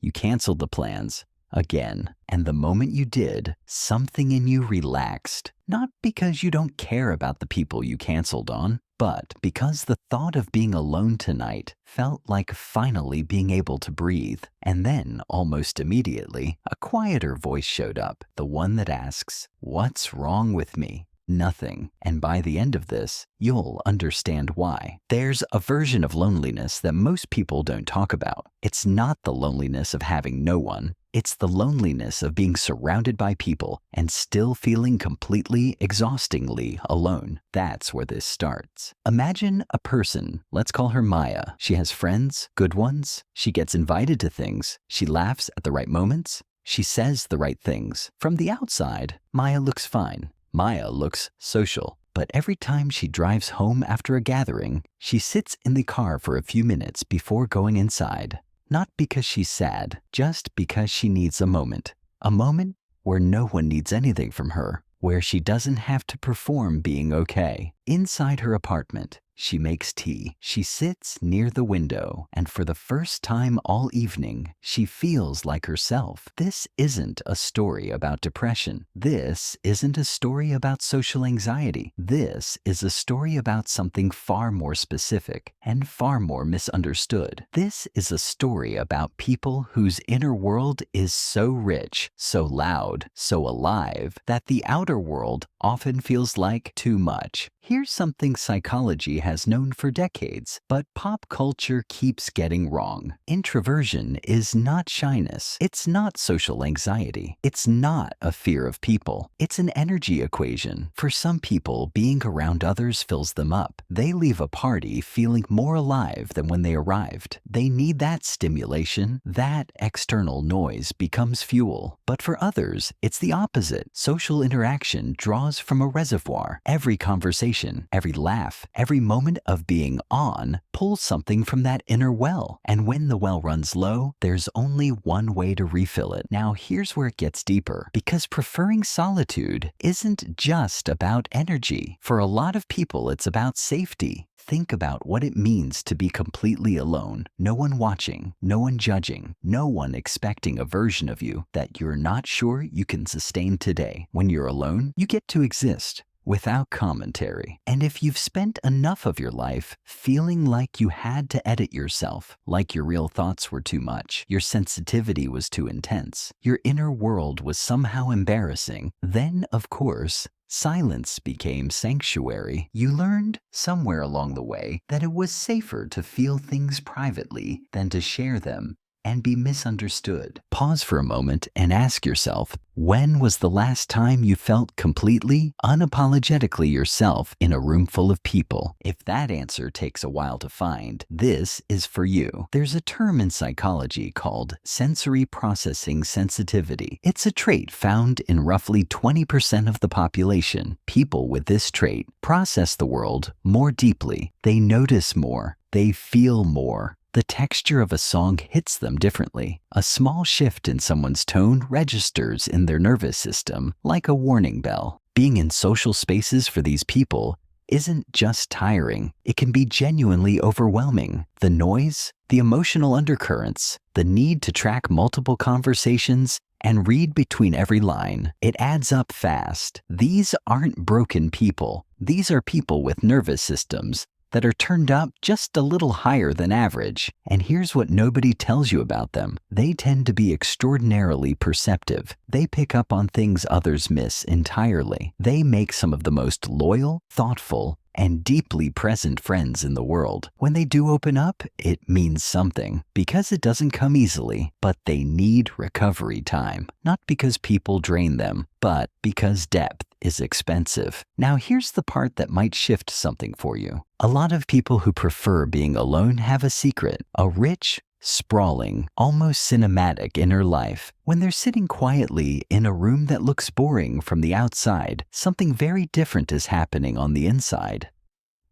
You canceled the plans. Again. And the moment you did, something in you relaxed. Not because you don't care about the people you canceled on, but because the thought of being alone tonight felt like finally being able to breathe. And then, almost immediately, a quieter voice showed up, the one that asks, "What's wrong with me?" Nothing. And by the end of this, you'll understand why. There's a version of loneliness that most people don't talk about. It's not the loneliness of having no one. It's the loneliness of being surrounded by people and still feeling completely, exhaustingly alone. That's where this starts. Imagine a person, let's call her Maya. She has friends, good ones. She gets invited to things. She laughs at the right moments. She says the right things. From the outside, Maya looks fine. Maya looks social. But every time she drives home after a gathering, she sits in the car for a few minutes before going inside. Not because she's sad, just because she needs a moment. A moment where no one needs anything from her, where she doesn't have to perform being okay. Inside her apartment, she makes tea. She sits near the window, and for the first time all evening, she feels like herself. This isn't a story about depression. This isn't a story about social anxiety. This is a story about something far more specific and far more misunderstood. This is a story about people whose inner world is so rich, so loud, so alive, that the outer world often feels like too much. Here's something psychology has known for decades, but pop culture keeps getting wrong. Introversion is not shyness. It's not social anxiety. It's not a fear of people. It's an energy equation. For some people, being around others fills them up. They leave a party feeling more alive than when they arrived. They need that stimulation. That external noise becomes fuel. But for others, it's the opposite. Social interaction draws from a reservoir. Every conversation, every laugh, every moment of being on pulls something from that inner well. And when the well runs low, there's only one way to refill it. Now, here's where it gets deeper, because preferring solitude isn't just about energy. For a lot of people, it's about safety. Think about what it means to be completely alone. No one watching, no one judging, no one expecting a version of you that you're not sure you can sustain today. When you're alone, you get to exist without commentary. And if you've spent enough of your life feeling like you had to edit yourself, like your real thoughts were too much, your sensitivity was too intense, your inner world was somehow embarrassing, then, of course, silence became sanctuary. You learned somewhere along the way that it was safer to feel things privately than to share them and be misunderstood. Pause for a moment and ask yourself, when was the last time you felt completely, unapologetically yourself in a room full of people? If that answer takes a while to find, this is for you. There's a term in psychology called sensory processing sensitivity. It's a trait found in roughly 20% of the population. People with this trait process the world more deeply. They notice more. They feel more. The texture of a song hits them differently. A small shift in someone's tone registers in their nervous system like a warning bell. Being in social spaces for these people isn't just tiring. It can be genuinely overwhelming. The noise, the emotional undercurrents, the need to track multiple conversations and read between every line. It adds up fast. These aren't broken people. These are people with nervous systems that are turned up just a little higher than average. And here's what nobody tells you about them. They tend to be extraordinarily perceptive. They pick up on things others miss entirely. They make some of the most loyal, thoughtful, and deeply present friends in the world. When they do open up, it means something, because it doesn't come easily, but they need recovery time. Not because people drain them, but because depth is expensive. Now here's the part that might shift something for you. A lot of people who prefer being alone have a secret, a rich, sprawling, almost cinematic inner life. When they're sitting quietly in a room that looks boring from the outside, something very different is happening on the inside.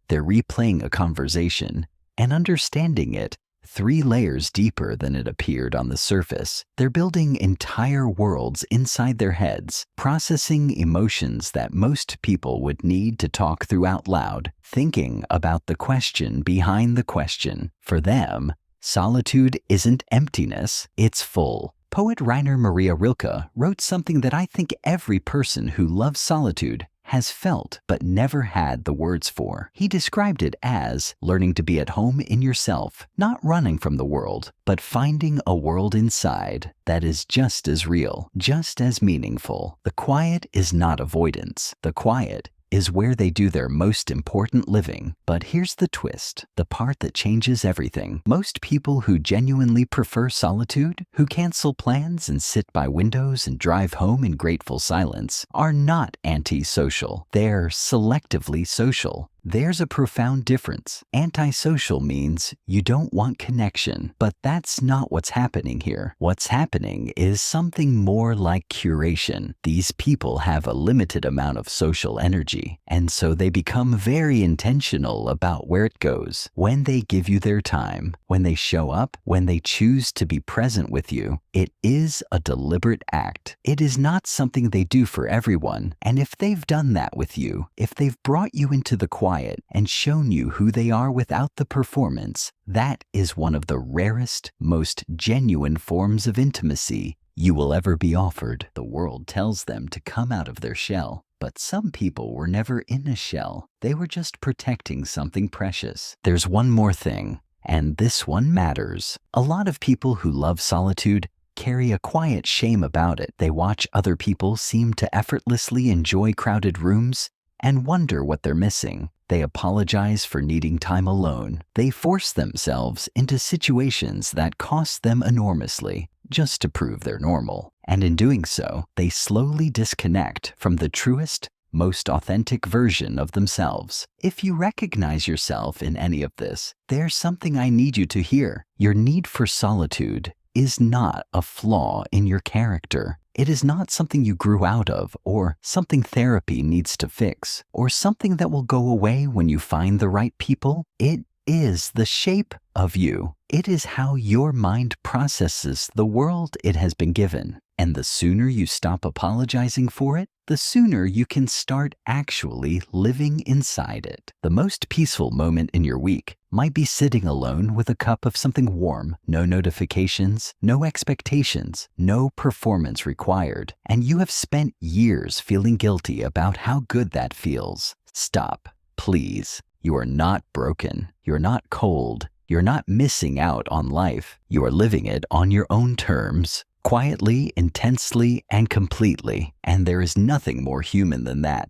They're replaying a conversation and understanding it 3 layers deeper than it appeared on the surface. They're building entire worlds inside their heads, processing emotions that most people would need to talk through out loud, thinking about the question behind the question. For them, Solitude isn't emptiness, it's full. Poet Rainer Maria Rilke wrote something that I think every person who loves solitude has felt but never had the words for. He described it as learning to be at home in yourself, not running from the world, but finding a world inside that is just as real, just as meaningful. The quiet is not avoidance. The quiet is where they do their most important living. But here's the twist, the part that changes everything. Most people who genuinely prefer solitude, who cancel plans and sit by windows and drive home in grateful silence, are not antisocial. They're selectively social. There's a profound difference. Antisocial means you don't want connection, but that's not what's happening here. What's happening is something more like curation. These people have a limited amount of social energy, and so they become very intentional about where it goes. When they give you their time, when they show up, when they choose to be present with you, it is a deliberate act. It is not something they do for everyone, and if they've done that with you, if they've brought you into the quiet and shown you who they are without the performance, that is one of the rarest, most genuine forms of intimacy you will ever be offered. The world tells them to come out of their shell, but some people were never in a shell. They were just protecting something precious. There's one more thing, and this one matters. A lot of people who love solitude carry a quiet shame about it. They watch other people seem to effortlessly enjoy crowded rooms and wonder what they're missing. They apologize for needing time alone. They force themselves into situations that cost them enormously just to prove they're normal. And in doing so, they slowly disconnect from the truest, most authentic version of themselves. If you recognize yourself in any of this, there's something I need you to hear. Your need for solitude is not a flaw in your character. It is not something you grew out of, or something therapy needs to fix, or something that will go away when you find the right people. It is the shape of you. It is how your mind processes the world it has been given. And the sooner you stop apologizing for it, the sooner you can start actually living inside it. The most peaceful moment in your week might be sitting alone with a cup of something warm, no notifications, no expectations, no performance required, and you have spent years feeling guilty about how good that feels. Stop, please. You are not broken. You're not cold. You're not missing out on life. You are living it on your own terms, quietly, intensely, and completely, and there is nothing more human than that.